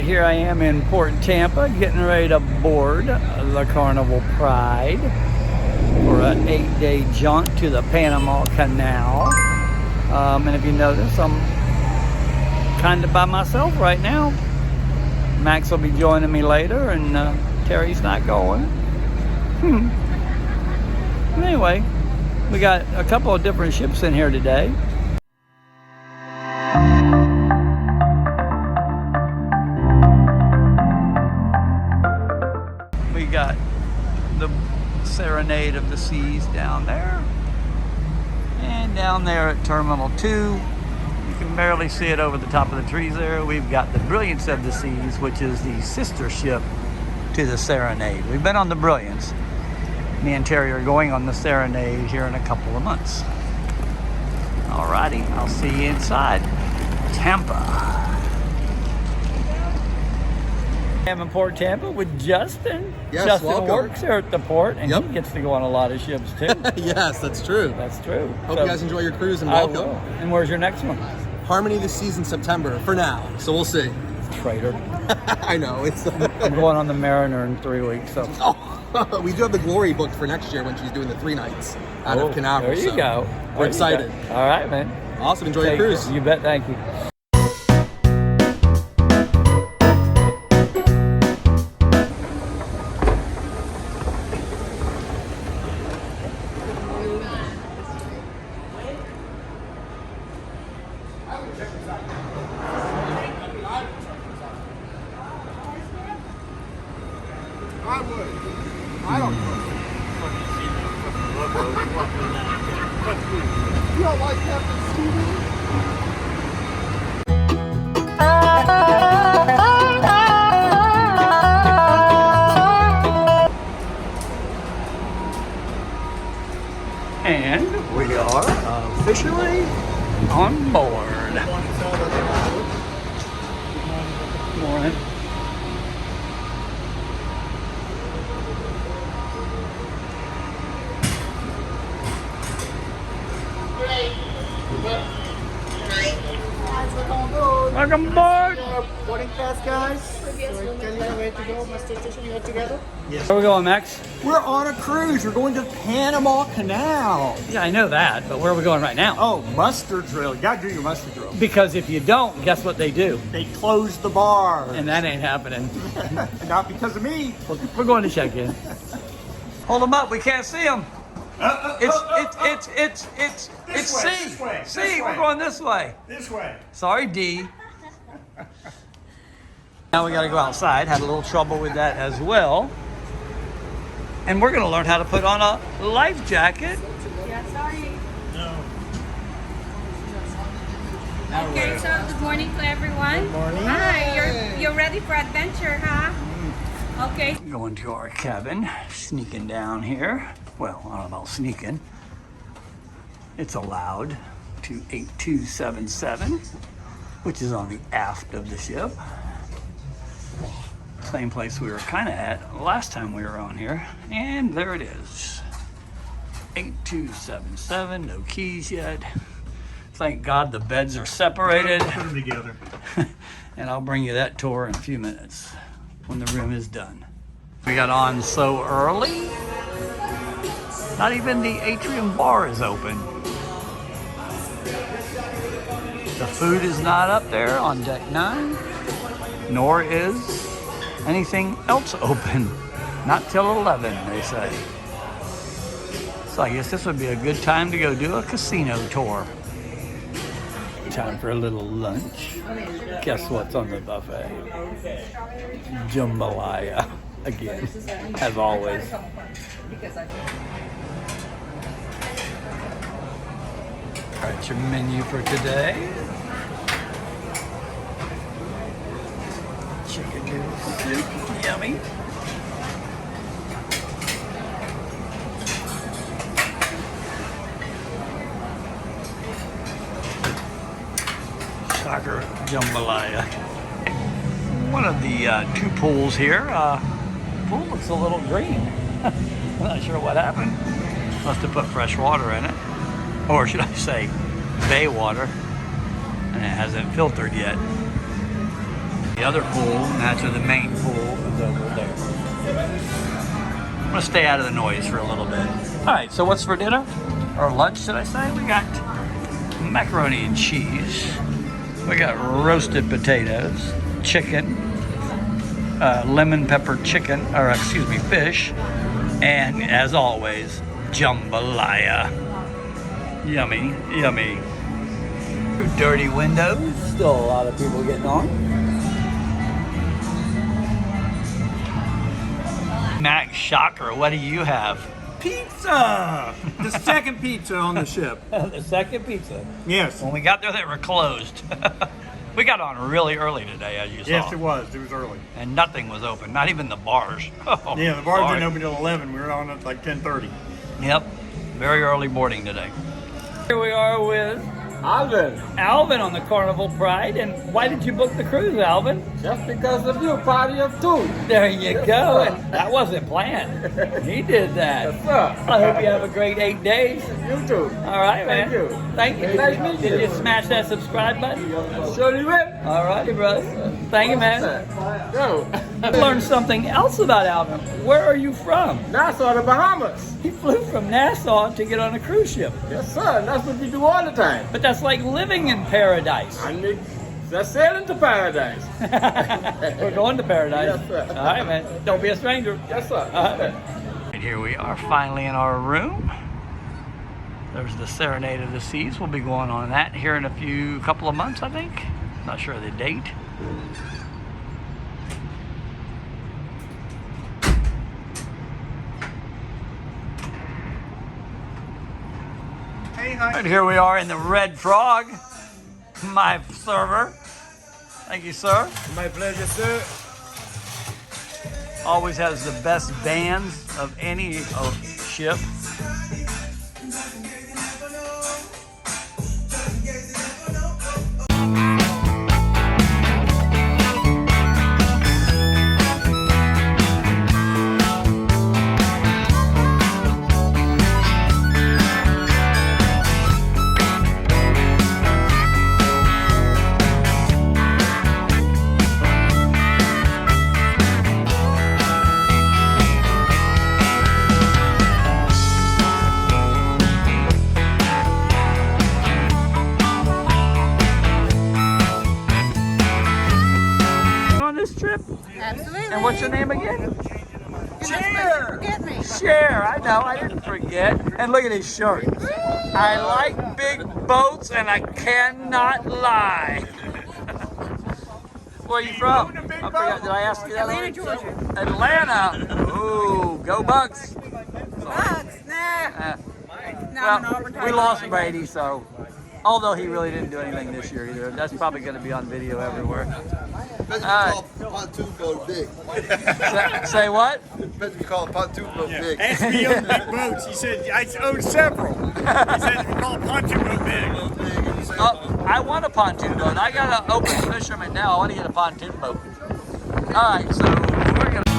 Here I am in Port Tampa, getting ready to board the Carnival Pride for an 8-day jaunt to the Panama Canal. And if you notice, I'm kind of by myself right now. Max will be joining me later, and Terry's not going. Anyway, we got a couple of different ships in here today. We got the Serenade of the Seas down there, and down there at Terminal 2, you can barely see it over the top of the trees there. We've got the Brilliance of the Seas, which is the sister ship to the Serenade. We've been on the Brilliance. Me and Terry are going on the Serenade here in a couple of months. Alrighty, I'll see you inside Tampa. I'm in Port Tampa with Justin. Yes, Justin welcome. works here at the port, and Yep. he gets to go on a lot of ships too. Yes, that's true. That's true. Hope So, you guys enjoy your cruise and I welcome. will. And where's your next one? Harmony this season, September, for now. So we'll see. Traitor. I know. It's. I'm going on the Mariner in 3 weeks. So. Oh, we do have the Glory booked for next year when she's doing the 3 nights out of Canaveral. There you so go. We're excited. All right, man. Awesome. Enjoy your cruise. You bet. Thank you. I don't You don't like Captain Steven? And we are officially on board. Morning. Welcome aboard. Boarding pass, guys. So I tell you where to go, my station, you are together. Yes. Where are we going, Max? We're on a cruise. We're going to Panama Canal. Yeah, I know that, but where are we going right now? Oh, muster drill. You gotta do your muster drill. Because if you don't, guess what they do? They closed the bar. And that ain't happening. Not because of me. We're going to check in. Hold them up. We can't see them. It's This way. C. We're going this way. This way. Sorry, D. Now we got to go outside. Had a little trouble with that as well. And we're going to learn how to put on a life jacket. Yeah, sorry. No. Okay, so good morning to everyone. Good morning. Hi, you're ready for adventure, huh? Okay. Going to our cabin, sneaking down here. Well, I don't know, sneaking. It's allowed to 8277, which is on the aft of the ship. Same place we were kind of at last time we were on here. And there it is. 8277, no keys yet. Thank God the beds are separated. Put them together. And I'll bring you that tour in a few minutes when the room is done. We got on so early. Not even the atrium bar is open. The food is not up there on deck 9, nor is anything else open. Not till 11, they say. So I guess this would be a good time to go do a casino tour. Time for a little lunch. Guess what's on the buffet? Jambalaya. Again, as always. Alright, your menu for today. Chicken noodle soup, yummy. Shocker jambalaya. One of the 2 pools here. Pool looks a little green. I'm not sure what happened. Must have put fresh water in it. Or should I say, bay water. And it hasn't filtered yet. The other pool, naturally the main pool, is over there. I'm gonna stay out of the noise for a little bit. All right, so what's for dinner? Or lunch, should I say? We got macaroni and cheese. We got roasted potatoes, chicken, lemon pepper chicken, or excuse me, fish, and as always, jambalaya. Yummy, yummy. Dirty windows, still a lot of people getting on. Max Shocker, what do you have? Pizza! The second pizza on the ship. The second pizza. Yes. When we got there, they were closed. We got on really early today, as you saw. Yes, it was. It was early. And nothing was open, not even the bars. Oh, Yeah, the bar Lord. didn't open till 11. We were on at like 10:30. Yep, very early boarding today. Here we are with Alvin on the Carnival Pride. And why did you book the cruise, Alvin? Just because of you, party of two. There you go. And that wasn't planned. He did that. Yes, sir. I hope you have a great 8 days. You too. All right, man. Thank you. Thank you. Nice meeting Did you. you smash that subscribe button? Sure you will. All righty, brother. Thank you, man. Go. I learned something else about Alvin. Where are you from? Nassau, the Bahamas. He flew from Nassau to get on a cruise ship. Yes, sir. And that's what we do all the time. But that's like living in paradise. And that's sailing to paradise. We're going to paradise. Yes, sir. All right, man. Don't be a stranger. Yes, sir. All right. And here we are finally in our room. There's the Serenade of the Seas. We'll be going on that here in a couple of months, I think. Not sure of the date. Hey, hi. And here we are in the Red Frog, my server. Thank you, sir. My pleasure, sir. Always has the best bands of any ship. On this trip? Absolutely. And what's your name again? Share. Forget me. Share. I know, I didn't forget. And look at his shirt. I like big boats and I cannot lie. Where are you from? I forgot. Did I ask you that? Atlanta, already? Georgia. Atlanta. Ooh, go Bucks. Bucks. Nah. No, I'm an Auburn Well, we Tiger lost fan. Brady, so. Although he really didn't do anything this year either. That's probably going to be on video everywhere. Bet you Alright. call pontoon boat big. Say what? Bet you call a pontoon boat big. Asked me on big boats. He said, I own several. He said, we call a pontoon boat big. Oh, I want a pontoon boat. I got an open fisherman now. I want to get a pontoon boat. All right, so we're going to...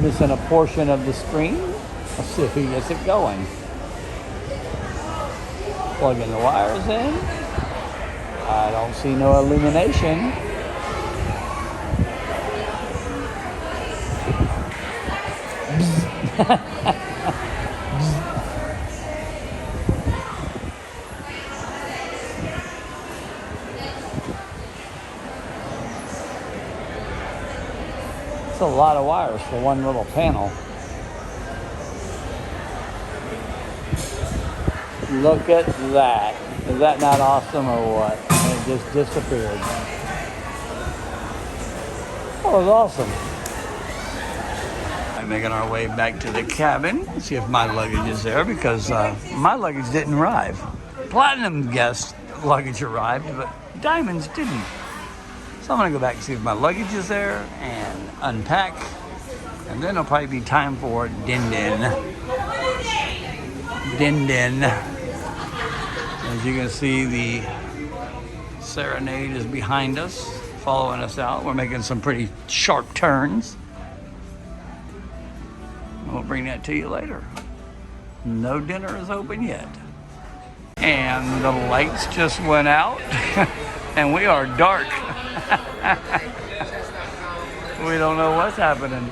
missing a portion of the screen. Let's see if he gets it going. Plugging the wires in. I don't see no illumination. It's a lot of wires for one little panel. Look at that. Is that not awesome or what? And it just disappeared. That was awesome. I'm making our way back to the cabin. See if my luggage is there because my luggage didn't arrive. Platinum guest luggage arrived, but Diamond's didn't. So I'm gonna go back and see if my luggage is there and unpack. And then it'll probably be time for Din Din. Din Din. As you can see, the Serenade is behind us, following us out. We're making some pretty sharp turns. We'll bring that to you later. No dinner is open yet. And the lights just went out, and we are dark. We don't know what's happening.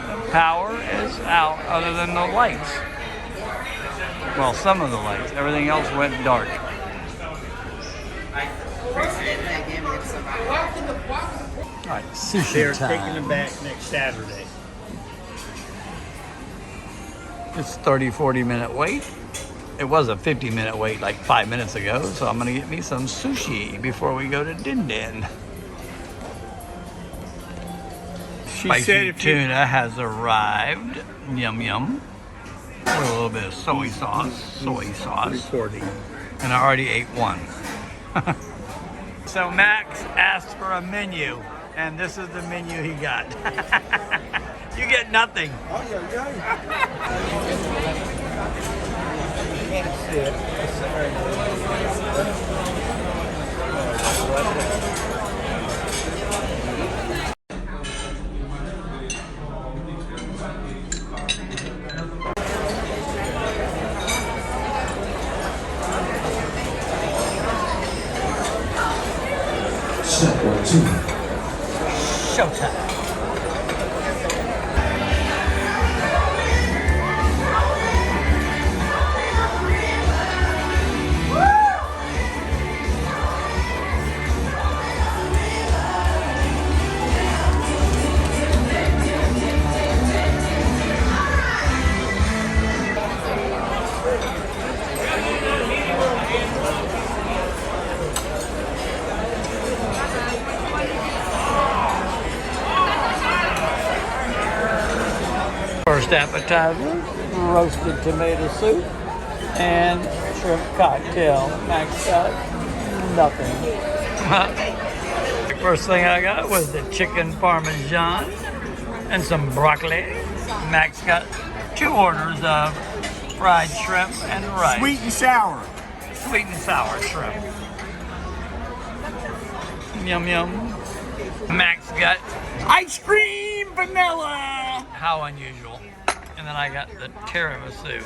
The power is out other than the lights. Well, some of the lights. Everything else went dark. All right, sushi They're time. taking them back next Saturday. It's 30-40 minute wait. It was a 50-minute wait like 5 minutes ago, so I'm gonna get me some sushi before we go to Din Din. She Spicy said if you tuna has arrived. Yum yum. With a little bit of soy sauce. recording. And I already ate one. So Max asked for a menu, and this is the menu he got. You get nothing. Can't see it. Showtime. First appetizer, roasted tomato soup, and shrimp cocktail. Max got nothing. The first thing I got was the chicken parmesan and some broccoli. Max got 2 orders of fried shrimp and rice. Sweet and sour. Sweet and sour shrimp. Yum yum. Max got ice cream vanilla. How unusual. And then I got the tiramisu.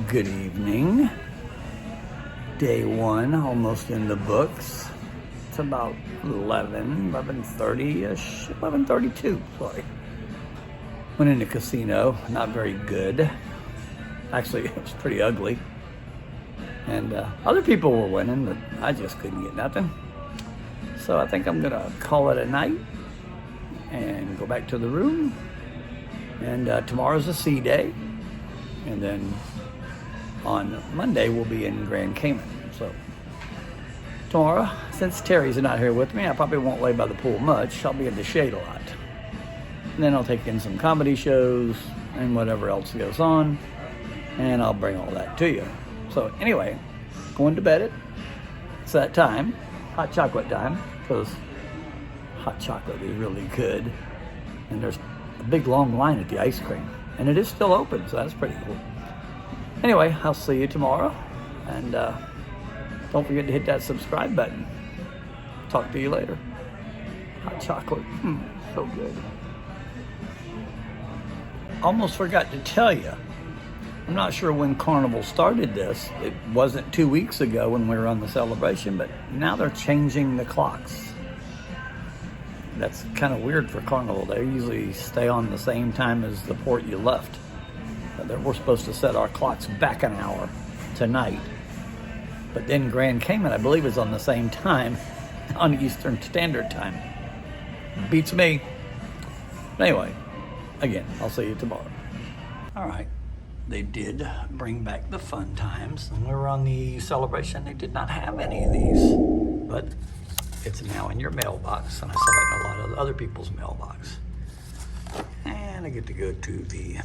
Good evening. Day 1, almost in the books. It's about 11:30-ish, 11:32, sorry. Went in the casino, not very good. Actually, it was pretty ugly. And other people were winning, but I just couldn't get nothing. So I think I'm gonna call it a night and go back to the room. And tomorrow's a sea day. And then on Monday, we'll be in Grand Cayman. So tomorrow, since Terry's not here with me, I probably won't lay by the pool much. I'll be in the shade a lot. And then I'll take in some comedy shows and whatever else goes on. And I'll bring all that to you. So anyway, going to bed. It's that time, hot chocolate time, because hot chocolate is really good. And there's a big long line at the ice cream. And it is still open, so that's pretty cool. Anyway, I'll see you tomorrow. And don't forget to hit that subscribe button. Talk to you later. Hot chocolate. So good. Almost forgot to tell you. I'm not sure when Carnival started this. It wasn't 2 weeks ago when we were on the celebration, but now they're changing the clocks. That's kind of weird for Carnival. They usually stay on the same time as the port you left. But we're supposed to set our clocks back an hour tonight. But then Grand Cayman, I believe, is on the same time on Eastern Standard Time. Beats me. But anyway, again, I'll see you tomorrow. All right. They did bring back the fun times. When we were on the celebration, they did not have any of these. But it's now in your mailbox, and I saw it in a lot of other people's mailbox. And I get to go to the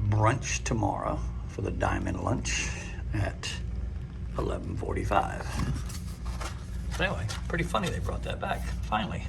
brunch tomorrow for the diamond lunch at 11:45. But anyway, pretty funny they brought that back, finally.